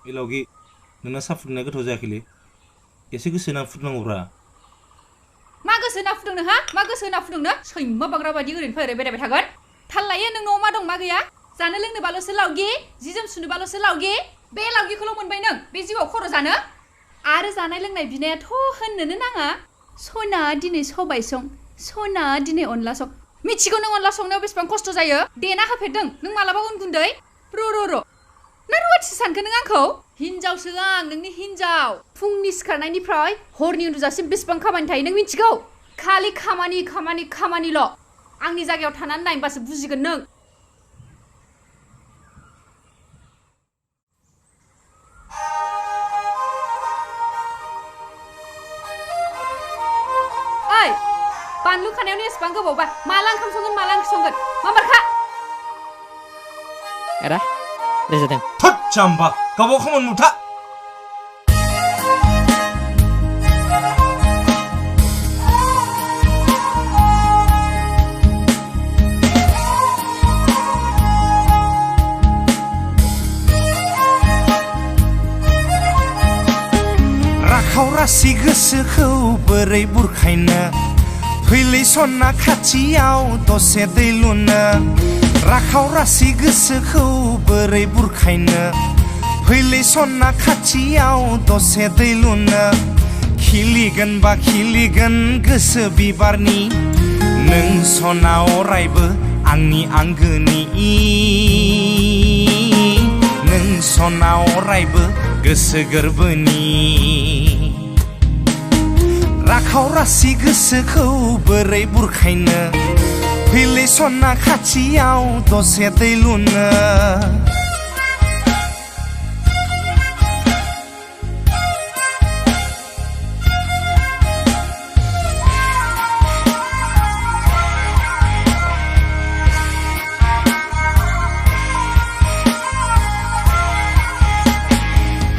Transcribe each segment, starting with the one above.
इलावगि नोंना सा फुदुंनाया गोथाव जायाखैलै एसे गोसो होना फुदुंनांगौब्रा मा गोसो होना फुदुंनो हा मा गोसो होना फुदुंनो सैमा बाग्रा बायदि ओरैनो फैबाय बेरायबाय थागोन थाल लायो नों न'आव मा दं मा गैया जानो लोंनोबाल'सो लावगि जि जोम सुनोबाल'सो लावगि बे लावगिखौल' मोनबाय नों बे जिउआव खर' जानो आरो जानाय लोंनाय बिनायाथ' होननोनो नाङा सना दिनै सबाय सं सना दिनै अनला सं मिथिगौ नों अनला संनायाव बेसेबां खस्थ' जायो देना होफेरदों नों मालाबा उन गुन्दै र' ना रुवाथिसो सानखो नों आंखौ हिनजावसो आं नोंनि हिनजाव फुंनि सिखारनायनिफ्राय हरनि उन्दुजासिम बेसेबां खामानि थायो नों मिथिगौ खालि खामानिल' आंनि जायगायाव थानानै नायबासो बुजिगोन नों ओइ बानलु खानायावनो एसेबां गोबावबा माला ओंखाम संगोन माला ओंख्रि संगोन मा बारखा एरा रेजादों थोद जाम्बा गावबाव खामानि मुथा राखावरासि गोसोखौ बोरै बुरखायनो फैलै सना खाथियाव दसे दै लुनो राखावरासि गोसोखौ बोरै बुरखायनो फैलै सना खाथियाव दसे दै लुनो खिलिगोन बा खिलिगोन गोसो बिबारनि नों सना अरायबो आंनि आंगोनि नों सना अरायबो गोसो गोरबोनि राखावरासि गोसोखौ बोरै बुरखायनो फैलै सना खाथियाव दसे दै लुनो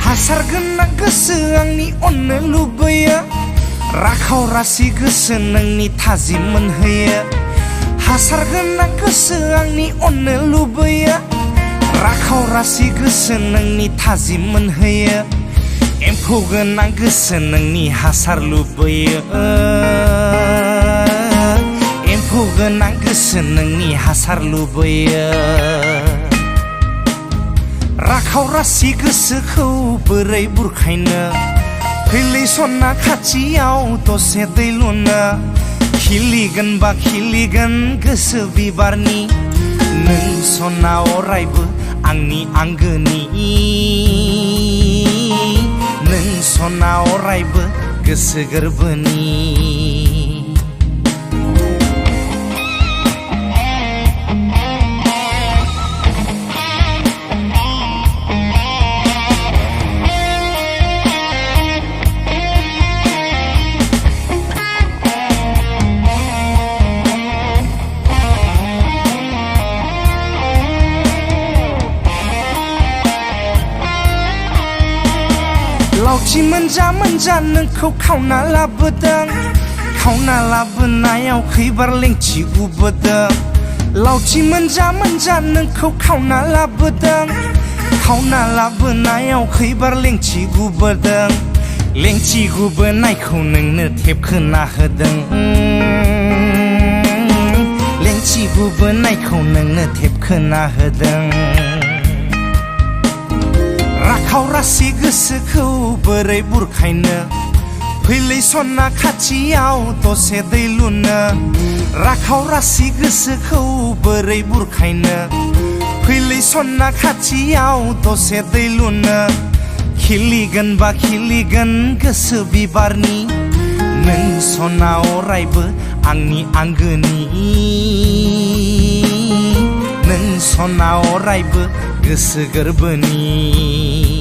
हासार गोनां गोसो आंनि अननो लुबैयो राखावरासि गोसो नोंनि थाजिम मोनहोयो हासार गोनां गोसो आंनि अननो लुबैयो राखावरासि गोसो नोंनि थाजिम मोनहोयो एम्फौ गोनां गोसो नोंनि हासार लुबैयो एम्फौ गोनां गोसो नोंनि हासार लुबैयो राखावरासि गोसोखौ बोरै बुरखायनो फैलै सना खाथियाव दसे दै लुनो खिलिगोन बा खिलिगोन गोसो बिबारनि नों सना अरायबो आंनि आंगोनि नों सना अरायबो गोसो गोरबोनि लावथि मोनजा नोंखौ खावना लाबोनायाव खैबार लेंथि गुबोदों लावथि मोनजा नोंखौ खावना लाबोनायाव खैबार लेंथि गुबोदों लेंथि गुबोनायखौ नोंनो थेबखोना होदों लेंथि गुबोनायखौ नोंनो थेबखोना होदों राखावरासि गोसोखौ बोरै बुरखायनो फैलै सना खाथियाव दसे दै लुनो राखावरासि गोसोखौ बोरै बुरखायनो फैलै सना खाथियाव दसे दै लुनो खिलिगोन बा खिलिगोन गोसो बिबारनि नों सना अरायबो आंनि आंगोनि नों सना अरायबो गोसो गोरबोनि